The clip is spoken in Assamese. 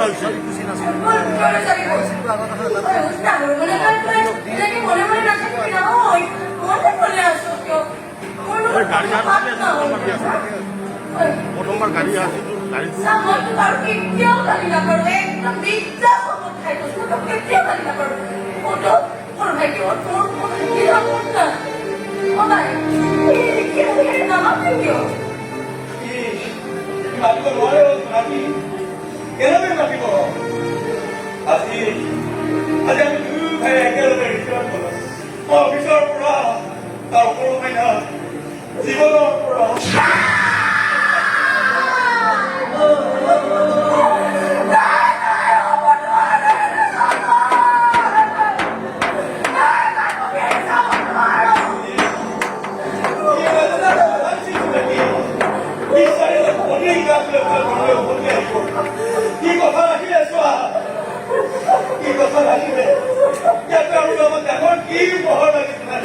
হৈছে প্ৰথমবাৰ গাড়ী আছিল কেনেকৈ মাতিব আজি আজি আমি দুয়ো ভাই একেলগে ৰিচিভ কৰোঁ অফিচৰ পৰা তাৰ সৰু মাইনা জীৱনৰ পৰা কি কথা ৰাখিলে চোৱা কি কথা ৰাখিলে ইয়াতে আৰু লগত এখন কি পোহৰ লাগিছিলে